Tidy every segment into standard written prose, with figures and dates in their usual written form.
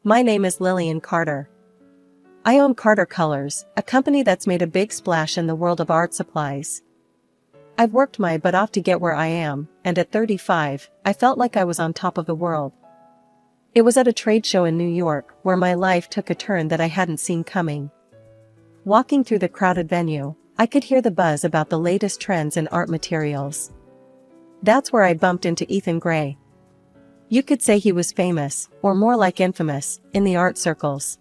My name is Lillian Carter. I own Carter Colors, a company that's made a big splash in the world of art supplies. I've worked my butt off to get where I am, and at 35, I felt like I was on top of the world. It was at a trade show in New York where my life took a turn that I hadn't seen coming. Walking through the crowded venue, I could hear the buzz about the latest trends in art materials. That's where I bumped into Ethan Gray. You could say he was famous, or more like infamous, in the art circles.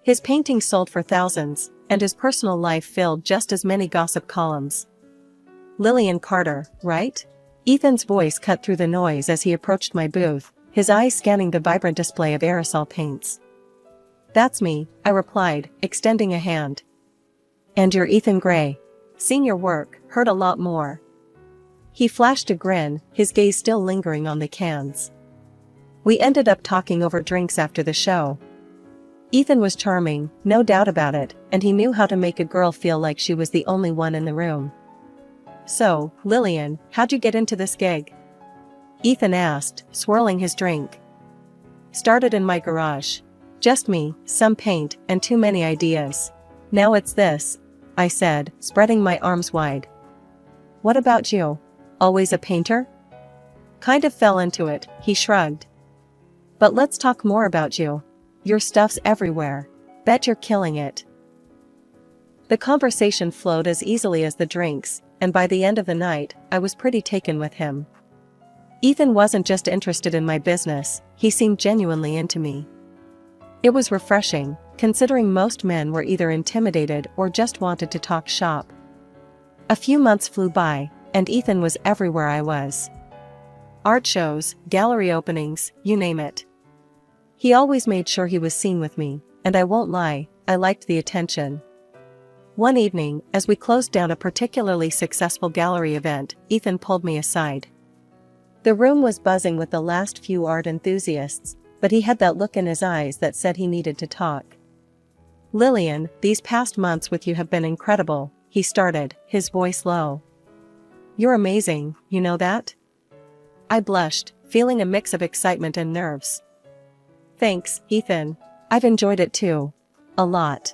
His paintings sold for thousands, and his personal life filled just as many gossip columns. Lillian Carter, right? Ethan's voice cut through the noise as he approached my booth, his eyes scanning the vibrant display of aerosol paints. That's me, I replied, extending a hand. And you're Ethan Gray. Seen your work, heard a lot more. He flashed a grin, his gaze still lingering on the cans. We ended up talking over drinks after the show. Ethan was charming, no doubt about it, and he knew how to make a girl feel like she was the only one in the room. So, Lillian, how'd you get into this gig? Ethan asked, swirling his drink. Started in my garage. Just me, some paint, and too many ideas. Now it's this, I said, spreading my arms wide. What about you? Always a painter? Kind of fell into it, he shrugged. But let's talk more about you. Your stuff's everywhere. Bet you're killing it. The conversation flowed as easily as the drinks, and by the end of the night, I was pretty taken with him. Ethan wasn't just interested in my business, he seemed genuinely into me. It was refreshing, considering most men were either intimidated or just wanted to talk shop. A few months flew by, and Ethan was everywhere I was. Art shows, gallery openings, you name it. He always made sure he was seen with me, and I won't lie, I liked the attention. One evening, as we closed down a particularly successful gallery event, Ethan pulled me aside. The room was buzzing with the last few art enthusiasts, but he had that look in his eyes that said he needed to talk. Lillian, these past months with you have been incredible, he started, his voice low. You're amazing, you know that? I blushed, feeling a mix of excitement and nerves. Thanks, Ethan. I've enjoyed it too. A lot.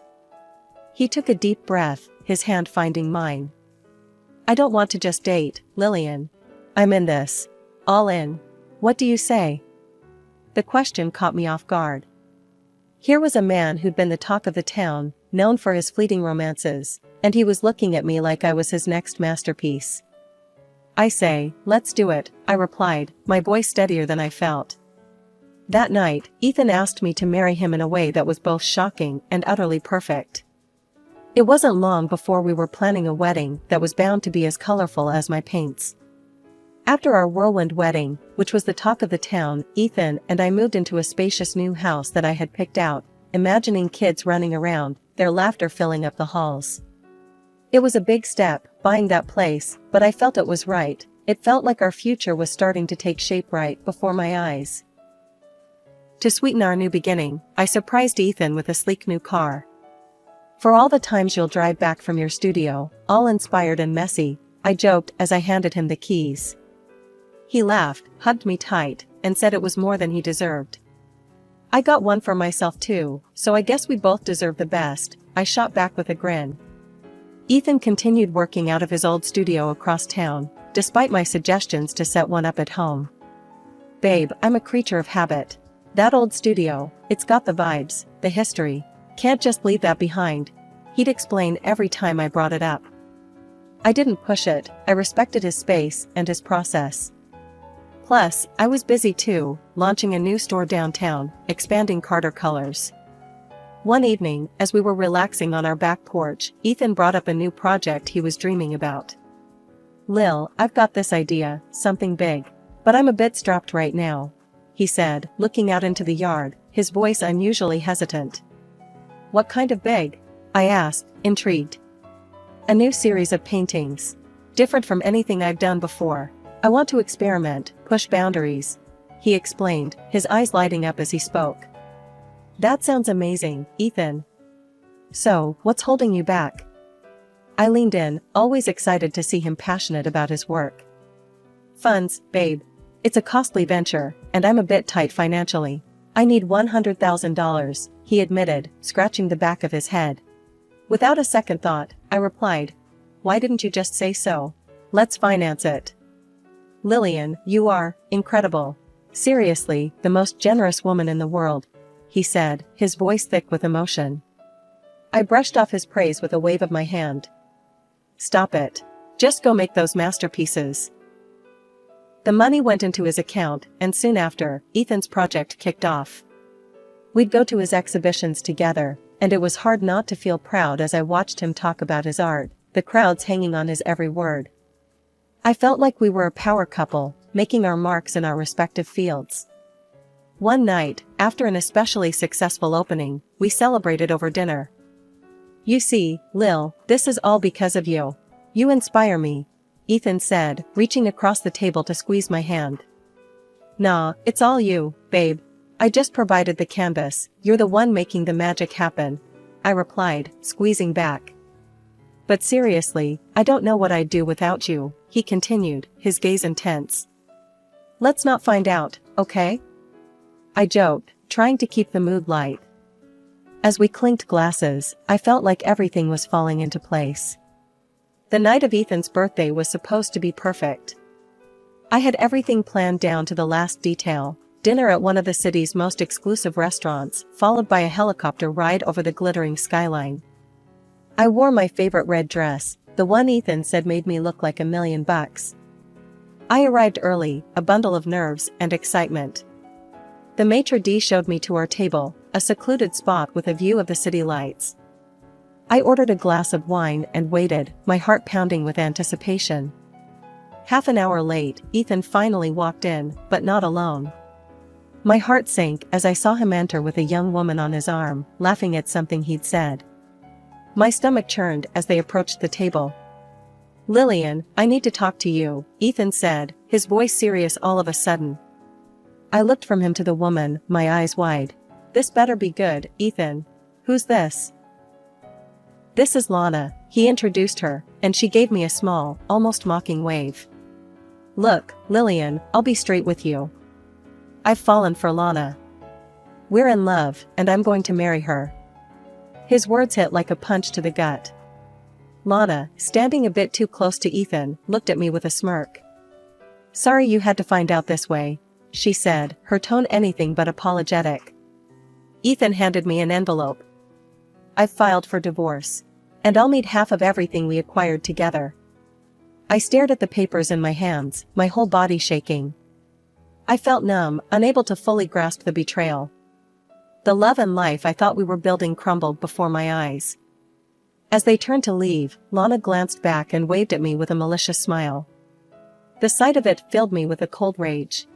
He took a deep breath, his hand finding mine. I don't want to just date, Lillian. I'm in this. All in. What do you say? The question caught me off guard. Here was a man who'd been the talk of the town, known for his fleeting romances, and he was looking at me like I was his next masterpiece. I say, let's do it, I replied, my voice steadier than I felt. That night, Ethan asked me to marry him in a way that was both shocking and utterly perfect. It wasn't long before we were planning a wedding that was bound to be as colorful as my paints. After our whirlwind wedding, which was the talk of the town, Ethan and I moved into a spacious new house that I had picked out, imagining kids running around, their laughter filling up the halls. It was a big step, buying that place, but I felt it was right. It felt like our future was starting to take shape right before my eyes. To sweeten our new beginning, I surprised Ethan with a sleek new car. For all the times you'll drive back from your studio, all inspired and messy, I joked as I handed him the keys. He laughed, hugged me tight, and said it was more than he deserved. I got one for myself too, so I guess we both deserve the best, I shot back with a grin. Ethan continued working out of his old studio across town, despite my suggestions to set one up at home. Babe, I'm a creature of habit. That old studio, it's got the vibes, the history. Can't just leave that behind, he'd explain every time I brought it up. I didn't push it, I respected his space and his process. Plus, I was busy too, launching a new store downtown, expanding Carter Colors. One evening, as we were relaxing on our back porch, Ethan brought up a new project he was dreaming about. Lil, I've got this idea, something big. But I'm a bit strapped right now, he said, looking out into the yard, his voice unusually hesitant. What kind of big? I asked, intrigued. A new series of paintings. Different from anything I've done before. I want to experiment, push boundaries, he explained, his eyes lighting up as he spoke. That sounds amazing, Ethan. So, what's holding you back? I leaned in, always excited to see him passionate about his work. Funds, babe. It's a costly venture, and I'm a bit tight financially. I need $100,000, he admitted, scratching the back of his head. Without a second thought, I replied, "Why didn't you just say so? Let's finance it." "Lillian, you are incredible. Seriously, the most generous woman in the world," he said, his voice thick with emotion. I brushed off his praise with a wave of my hand. "Stop it. Just go make those masterpieces." The money went into his account, and soon after, Ethan's project kicked off. We'd go to his exhibitions together, and it was hard not to feel proud as I watched him talk about his art, the crowds hanging on his every word. I felt like we were a power couple, making our marks in our respective fields. One night, after an especially successful opening, we celebrated over dinner. "You see, Lil, this is all because of you. You inspire me," Ethan said, reaching across the table to squeeze my hand. "Nah, it's all you, babe. I just provided the canvas, you're the one making the magic happen," I replied, squeezing back. "But seriously, I don't know what I'd do without you," he continued, his gaze intense. "Let's not find out, okay?" I joked, trying to keep the mood light. As we clinked glasses, I felt like everything was falling into place. The night of Ethan's birthday was supposed to be perfect. I had everything planned down to the last detail: dinner at one of the city's most exclusive restaurants, followed by a helicopter ride over the glittering skyline. I wore my favorite red dress, the one Ethan said made me look like $1,000,000. I arrived early, a bundle of nerves and excitement. The maitre d' showed me to our table, a secluded spot with a view of the city lights. I ordered a glass of wine and waited, my heart pounding with anticipation. Half an hour late, Ethan finally walked in, but not alone. My heart sank as I saw him enter with a young woman on his arm, laughing at something he'd said. My stomach churned as they approached the table. "Lillian, I need to talk to you," Ethan said, his voice serious all of a sudden. I looked from him to the woman, my eyes wide. "This better be good, Ethan. Who's this?" "This is Lana," he introduced her, and she gave me a small, almost mocking wave. "Look, Lillian, I'll be straight with you. I've fallen for Lana. We're in love, and I'm going to marry her." His words hit like a punch to the gut. Lana, standing a bit too close to Ethan, looked at me with a smirk. "Sorry you had to find out this way," she said, her tone anything but apologetic. Ethan handed me an envelope. "I've filed for divorce. And I'll need half of everything we acquired together." I stared at the papers in my hands, my whole body shaking. I felt numb, unable to fully grasp the betrayal. The love and life I thought we were building crumbled before my eyes. As they turned to leave, Lana glanced back and waved at me with a malicious smile. The sight of it filled me with a cold rage.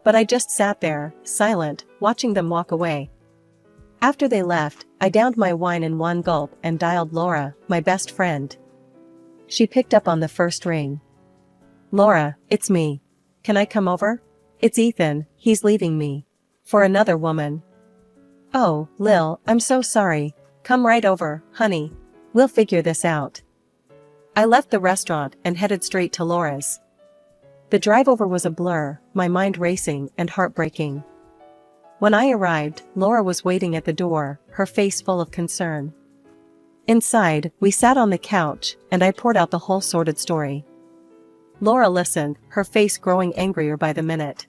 But I just sat there, silent, watching them walk away. After they left, I downed my wine in one gulp and dialed Laura, my best friend. She picked up on the first ring. "Laura, it's me. Can I come over? It's Ethan, he's leaving me. For another woman." "Oh, Lil, I'm so sorry. Come right over, honey. We'll figure this out." I left the restaurant and headed straight to Laura's. The drive over was a blur, my mind racing and heartbreaking. When I arrived, Laura was waiting at the door, her face full of concern. Inside, we sat on the couch, and I poured out the whole sordid story. Laura listened, her face growing angrier by the minute.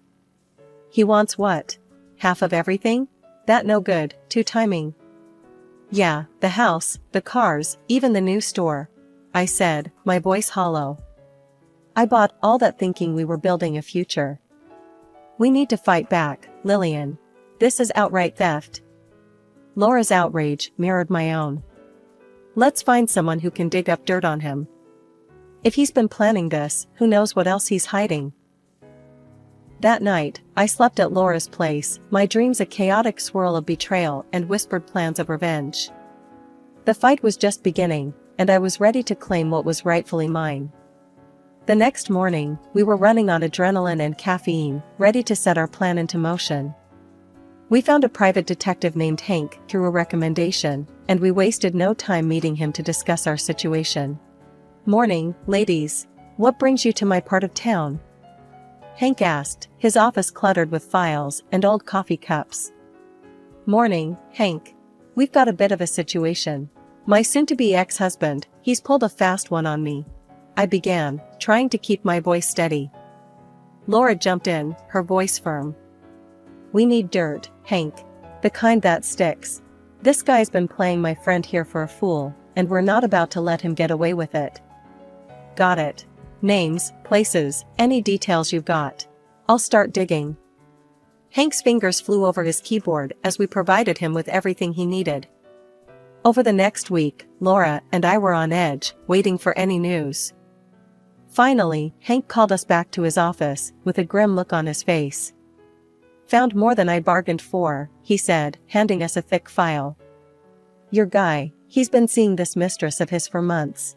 "He wants what? Half of everything? That no good, two timing." "Yeah, the house, the cars, even the new store," I said, my voice hollow. "I bought all that thinking we were building a future. We need to fight back, Lillian. This is outright theft." Laura's outrage mirrored my own. "Let's find someone who can dig up dirt on him. If he's been planning this, who knows what else he's hiding." That night, I slept at Laura's place, my dreams a chaotic swirl of betrayal and whispered plans of revenge. The fight was just beginning, and I was ready to claim what was rightfully mine. The next morning, we were running on adrenaline and caffeine, ready to set our plan into motion. We found a private detective named Hank through a recommendation, and we wasted no time meeting him to discuss our situation. "Morning, ladies. What brings you to my part of town?" Hank asked, his office cluttered with files and old coffee cups. Morning, Hank. We've got a bit of a situation. My soon-to-be ex-husband, he's pulled a fast one on me. I began, trying to keep my voice steady. Laura jumped in, her voice firm. We need dirt, Hank. The kind that sticks. This guy's been playing my friend here for a fool, and we're not about to let him get away with it. Got it. Names, places, any details you've got. I'll start digging. Hank's fingers flew over his keyboard as we provided him with everything he needed. Over the next week, Laura and I were on edge, waiting for any news. Finally, Hank called us back to his office, with a grim look on his face. Found more than I bargained for, he said, handing us a thick file. Your guy, he's been seeing this mistress of his for months.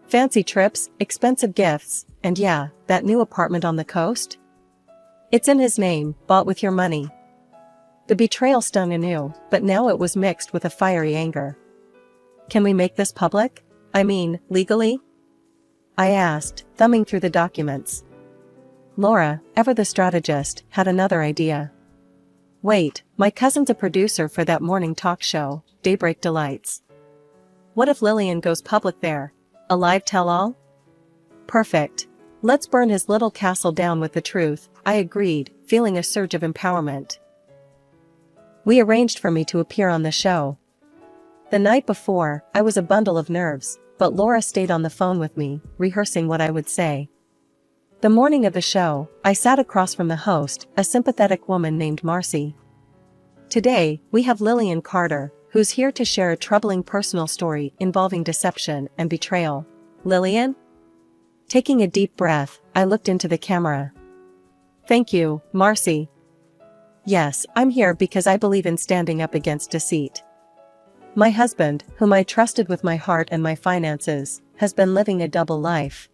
Fancy trips, expensive gifts, and yeah, that new apartment on the coast? It's in his name, bought with your money. The betrayal stung anew, but now it was mixed with a fiery anger. Can we make this public? I mean, legally? I asked, thumbing through the documents. Laura, ever the strategist, had another idea. Wait, my cousin's a producer for that morning talk show, Daybreak Delights. What if Lillian goes public there? A live tell-all? Perfect. Let's burn his little castle down with the truth, I agreed, feeling a surge of empowerment. We arranged for me to appear on the show. The night before, I was a bundle of nerves, but Laura stayed on the phone with me, rehearsing what I would say. The morning of the show, I sat across from the host, a sympathetic woman named Marcy. Today, we have Lillian Carter, who's here to share a troubling personal story involving deception and betrayal. Lillian? Taking a deep breath, I looked into the camera. Thank you, Marcy. Yes, I'm here because I believe in standing up against deceit. My husband, whom I trusted with my heart and my finances, has been living a double life.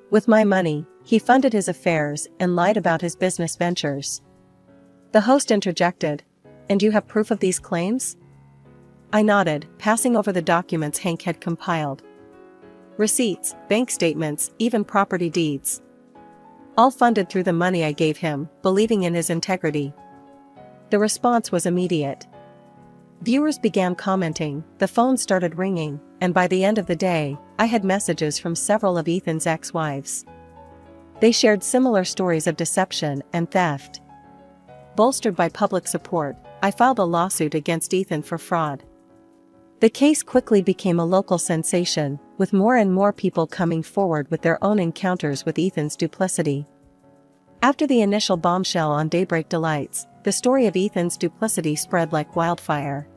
With my money, he funded his affairs and lied about his business ventures. The host interjected, "And you have proof of these claims?" I nodded, passing over the documents Hank had compiled. Receipts, bank statements, even property deeds. All funded through the money I gave him, believing in his integrity. The response was immediate. Viewers began commenting, the phone started ringing, and by the end of the day, I had messages from several of Ethan's ex-wives. They shared similar stories of deception and theft. Bolstered by public support, I filed a lawsuit against Ethan for fraud. The case quickly became a local sensation, with more and more people coming forward with their own encounters with Ethan's duplicity. After the initial bombshell on Daybreak Delights, the story of Ethan's duplicity spread like wildfire.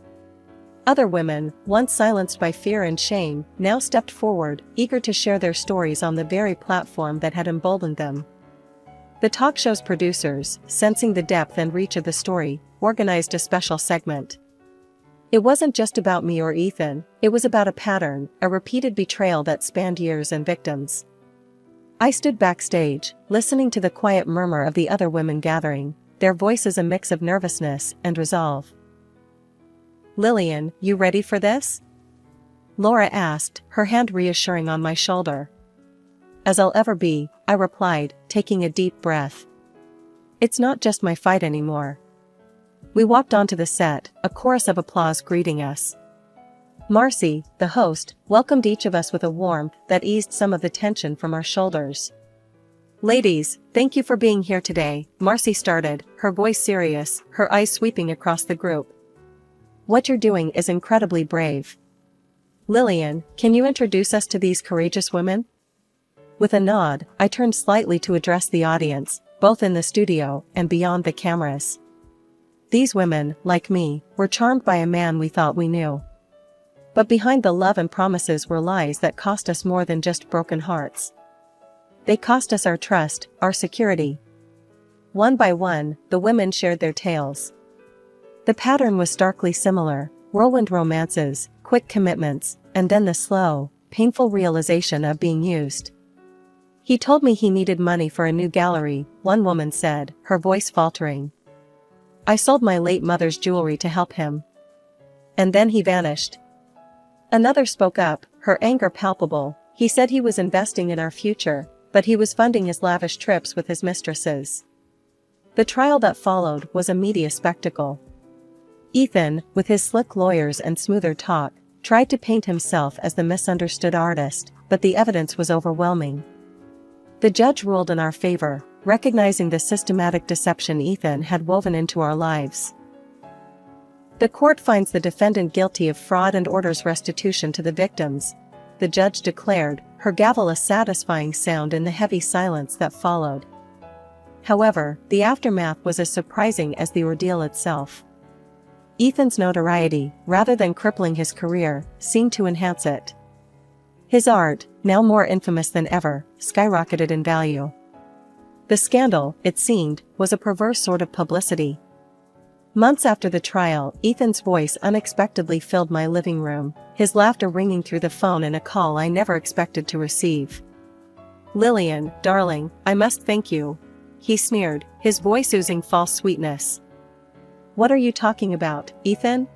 Other women, once silenced by fear and shame, now stepped forward, eager to share their stories on the very platform that had emboldened them. The talk show's producers, sensing the depth and reach of the story, organized a special segment. It wasn't just about me or Ethan, it was about a pattern, a repeated betrayal that spanned years and victims. I stood backstage, listening to the quiet murmur of the other women gathering, their voices a mix of nervousness and resolve. Lillian, you ready for this? Laura asked, her hand reassuring on my shoulder. As I'll ever be, I replied, taking a deep breath. It's not just my fight anymore. We walked onto the set, a chorus of applause greeting us. Marcy, the host, welcomed each of us with a warmth that eased some of the tension from our shoulders. Ladies, thank you for being here today, Marcy started, her voice serious, her eyes sweeping across the group. What you're doing is incredibly brave. Lillian, can you introduce us to these courageous women? With a nod, I turned slightly to address the audience, both in the studio and beyond the cameras. These women, like me, were charmed by a man we thought we knew. But behind the love and promises were lies that cost us more than just broken hearts. They cost us our trust, our security. One by one, the women shared their tales. The pattern was starkly similar: whirlwind romances, quick commitments, and then the slow, painful realization of being used. He told me he needed money for a new gallery, one woman said, her voice faltering. I sold my late mother's jewelry to help him. And then he vanished. Another spoke up, her anger palpable. He said he was investing in our future, but he was funding his lavish trips with his mistresses. The trial that followed was a media spectacle. Ethan, with his slick lawyers and smoother talk, tried to paint himself as the misunderstood artist, but the evidence was overwhelming. The judge ruled in our favor, recognizing the systematic deception Ethan had woven into our lives. The court finds the defendant guilty of fraud and orders restitution to the victims, the judge declared, her gavel a satisfying sound in the heavy silence that followed. However, the aftermath was as surprising as the ordeal itself. Ethan's notoriety, rather than crippling his career, seemed to enhance it. His art, now more infamous than ever, skyrocketed in value. The scandal, it seemed, was a perverse sort of publicity. Months after the trial, Ethan's voice unexpectedly filled my living room, his laughter ringing through the phone in a call I never expected to receive. "Lillian, darling, I must thank you," he sneered, his voice oozing false sweetness. "What are you talking about, Ethan?"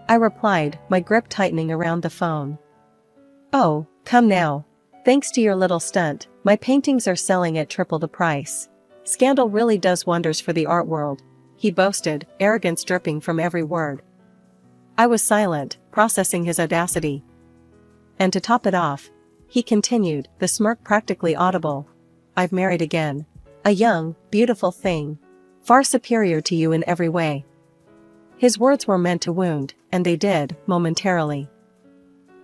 I replied, my grip tightening around the phone. "Oh, come now. Thanks to your little stunt, my paintings are selling at triple the price. Scandal really does wonders for the art world," he boasted, arrogance dripping from every word. I was silent, processing his audacity. "And to top it off," he continued, the smirk practically audible, "I've married again. A young, beautiful thing. Far superior to you in every way." His words were meant to wound, and they did, momentarily.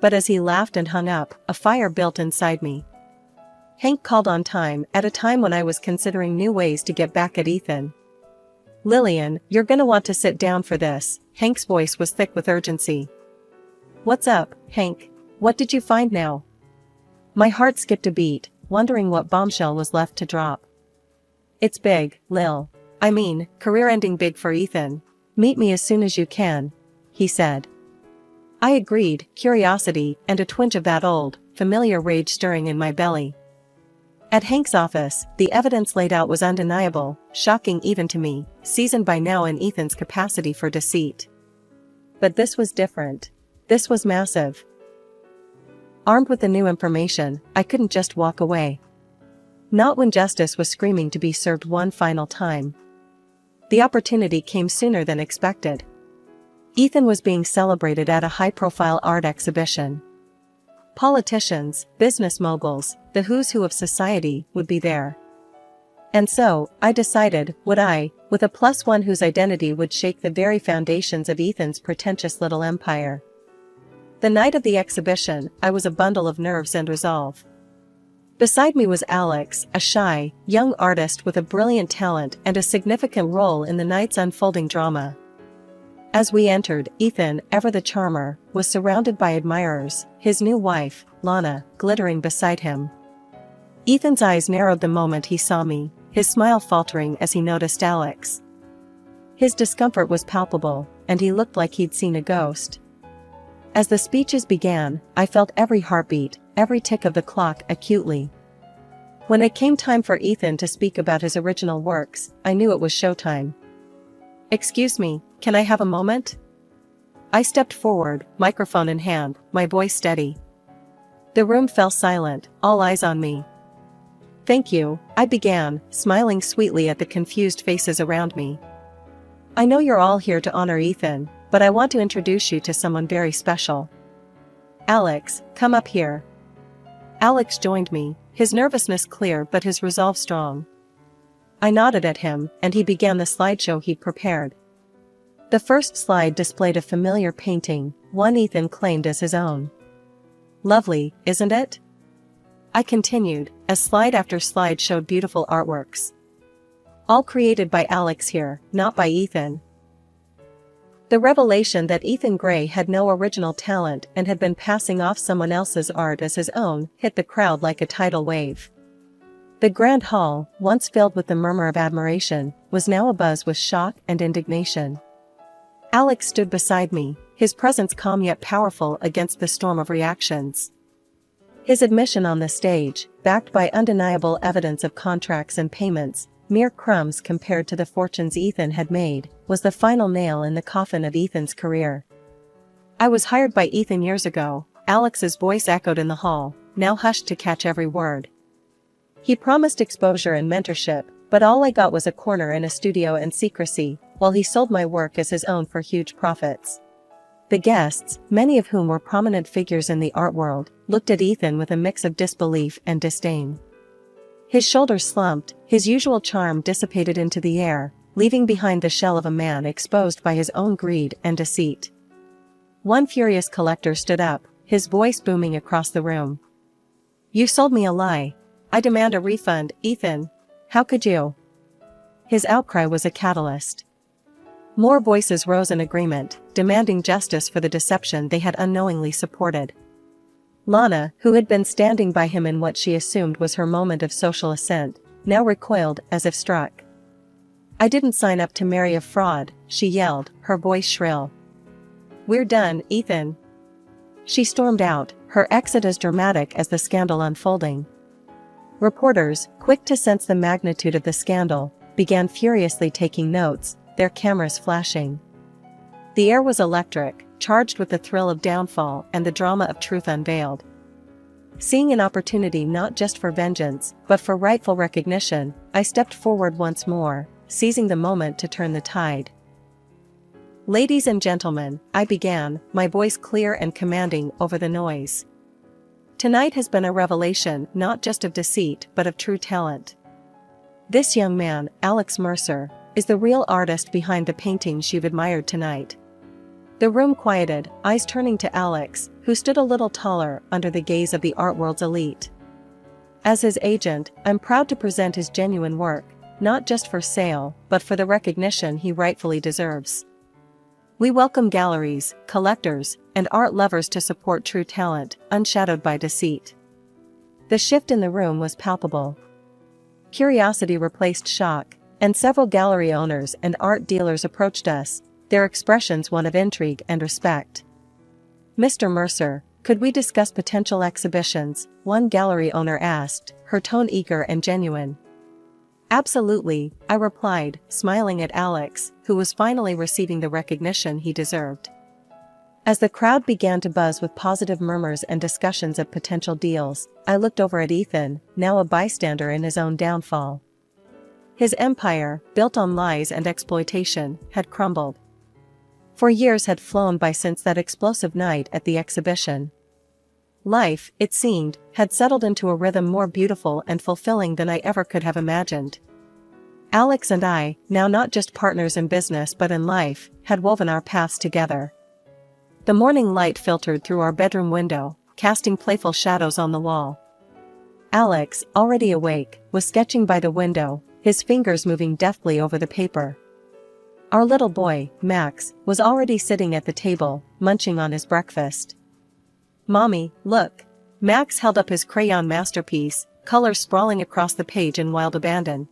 But as he laughed and hung up, a fire built inside me. Hank called on time, at a time when I was considering new ways to get back at Ethan. "Lillian, you're gonna want to sit down for this," Hank's voice was thick with urgency. "What's up, Hank? What did you find now?" My heart skipped a beat, wondering what bombshell was left to drop. "It's big, Lil. I mean, career-ending big for Ethan. Meet me as soon as you can," he said. I agreed, curiosity and a twinge of that old, familiar rage stirring in my belly. At Hank's office, the evidence laid out was undeniable, shocking even to me, seasoned by now in Ethan's capacity for deceit. But this was different. This was massive. Armed with the new information, I couldn't just walk away. Not when justice was screaming to be served one final time. The opportunity came sooner than expected. Ethan was being celebrated at a high-profile art exhibition. Politicians, business moguls, the who's who of society would be there. And so, I decided, would I, with a +1 whose identity would shake the very foundations of Ethan's pretentious little empire. The night of the exhibition, I was a bundle of nerves and resolve. Beside me was Alex, a shy, young artist with a brilliant talent and a significant role in the night's unfolding drama. As we entered, Ethan, ever the charmer, was surrounded by admirers, his new wife, Lana, glittering beside him. Ethan's eyes narrowed the moment he saw me, his smile faltering as he noticed Alex. His discomfort was palpable, and he looked like he'd seen a ghost. As the speeches began, I felt every heartbeat, every tick of the clock acutely. When it came time for Ethan to speak about his original works, I knew it was showtime. "Excuse me, can I have a moment?" I stepped forward, microphone in hand, my voice steady. The room fell silent, all eyes on me. "Thank you," I began, smiling sweetly at the confused faces around me. "I know you're all here to honor Ethan, but I want to introduce you to someone very special. Alex, come up here." Alex joined me, his nervousness clear but his resolve strong. I nodded at him, and he began the slideshow he'd prepared. The first slide displayed a familiar painting, one Ethan claimed as his own. "Lovely, isn't it?" I continued, as slide after slide showed beautiful artworks. All created by Alex here, not by Ethan. The revelation that Ethan Gray had no original talent and had been passing off someone else's art as his own hit the crowd like a tidal wave. The grand hall, once filled with the murmur of admiration, was now abuzz with shock and indignation. Alex stood beside me, his presence calm yet powerful against the storm of reactions. His admission on the stage, backed by undeniable evidence of contracts and payments, mere crumbs compared to the fortunes Ethan had made, was the final nail in the coffin of Ethan's career. "I was hired by Ethan years ago," Alex's voice echoed in the hall, now hushed to catch every word. He promised exposure and mentorship, but all I got was a corner in a studio and secrecy, while he sold my work as his own for huge profits. The guests, many of whom were prominent figures in the art world, looked at Ethan with a mix of disbelief and disdain. His shoulders slumped, his usual charm dissipated into the air, leaving behind the shell of a man exposed by his own greed and deceit. One furious collector stood up, his voice booming across the room. "You sold me a lie. I demand a refund, Ethan. How could you?" His outcry was a catalyst. More voices rose in agreement, demanding justice for the deception they had unknowingly supported. Lana, who had been standing by him in what she assumed was her moment of social ascent, now recoiled as if struck. "I didn't sign up to marry a fraud," she yelled, her voice shrill. "We're done, Ethan." She stormed out, her exit as dramatic as the scandal unfolding. Reporters, quick to sense the magnitude of the scandal, began furiously taking notes, their cameras flashing. The air was electric, charged with the thrill of downfall and the drama of truth unveiled. Seeing an opportunity not just for vengeance, but for rightful recognition, I stepped forward once more, seizing the moment to turn the tide. "Ladies and gentlemen," I began, my voice clear and commanding over the noise. "Tonight has been a revelation not just of deceit but of true talent. This young man, Alex Mercer, is the real artist behind the paintings you've admired tonight." The room quieted, eyes turning to Alex, who stood a little taller under the gaze of the art world's elite. As his agent, I'm proud to present his genuine work, not just for sale, but for the recognition he rightfully deserves. We welcome galleries, collectors, and art lovers to support true talent, unshadowed by deceit. The shift in the room was palpable. Curiosity replaced shock, and several gallery owners and art dealers approached us, their expressions one of intrigue and respect. "Mr. Mercer, could we discuss potential exhibitions?" one gallery owner asked, her tone eager and genuine. "Absolutely," I replied, smiling at Alex, who was finally receiving the recognition he deserved. As the crowd began to buzz with positive murmurs and discussions of potential deals, I looked over at Ethan, now a bystander in his own downfall. His empire, built on lies and exploitation, had crumbled. 4 years had flown by since that explosive night at the exhibition. Life, it seemed, had settled into a rhythm more beautiful and fulfilling than I ever could have imagined. Alex and I, now not just partners in business but in life, had woven our paths together. The morning light filtered through our bedroom window, casting playful shadows on the wall. Alex, already awake, was sketching by the window, his fingers moving deftly over the paper. Our little boy, Max, was already sitting at the table, munching on his breakfast. "Mommy, look." Max held up his crayon masterpiece, color sprawling across the page in wild abandon.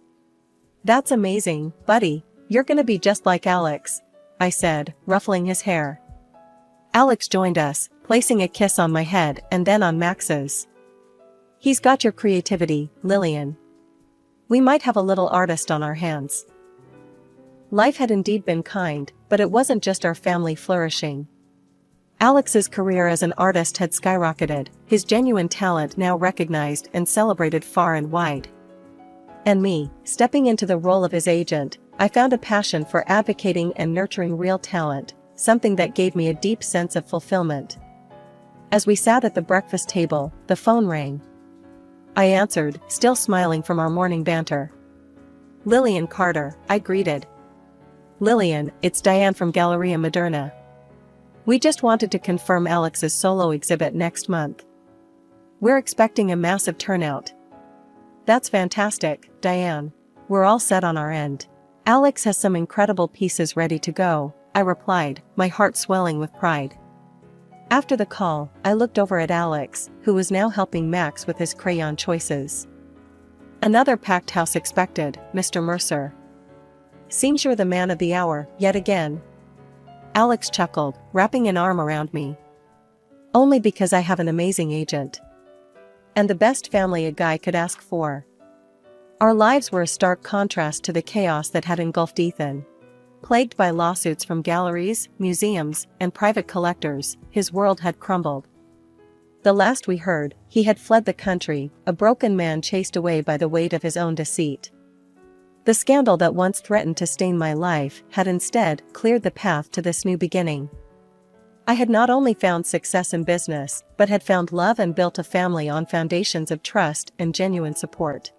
"That's amazing, buddy. You're gonna be just like Alex," I said, ruffling his hair. Alex joined us, placing a kiss on my head and then on Max's. "He's got your creativity, Lillian. We might have a little artist on our hands." Life had indeed been kind, but it wasn't just our family flourishing. Alex's career as an artist had skyrocketed, his genuine talent now recognized and celebrated far and wide. And me, stepping into the role of his agent, I found a passion for advocating and nurturing real talent, something that gave me a deep sense of fulfillment. As we sat at the breakfast table, the phone rang. I answered, still smiling from our morning banter. "Lillian Carter," I greeted. "Lillian, it's Diane from Galleria Moderna. We just wanted to confirm Alex's solo exhibit next month. We're expecting a massive turnout." "That's fantastic, Diane. We're all set on our end. Alex has some incredible pieces ready to go," I replied, my heart swelling with pride. After the call, I looked over at Alex, who was now helping Max with his crayon choices. "Another packed house expected, Mr. Mercer. Seems you're the man of the hour, yet again." Alex chuckled, wrapping an arm around me. "Only because I have an amazing agent. And the best family a guy could ask for." Our lives were a stark contrast to the chaos that had engulfed Ethan. Plagued by lawsuits from galleries, museums, and private collectors, his world had crumbled. The last we heard, he had fled the country, a broken man chased away by the weight of his own deceit. The scandal that once threatened to stain my life had instead cleared the path to this new beginning. I had not only found success in business, but had found love and built a family on foundations of trust and genuine support.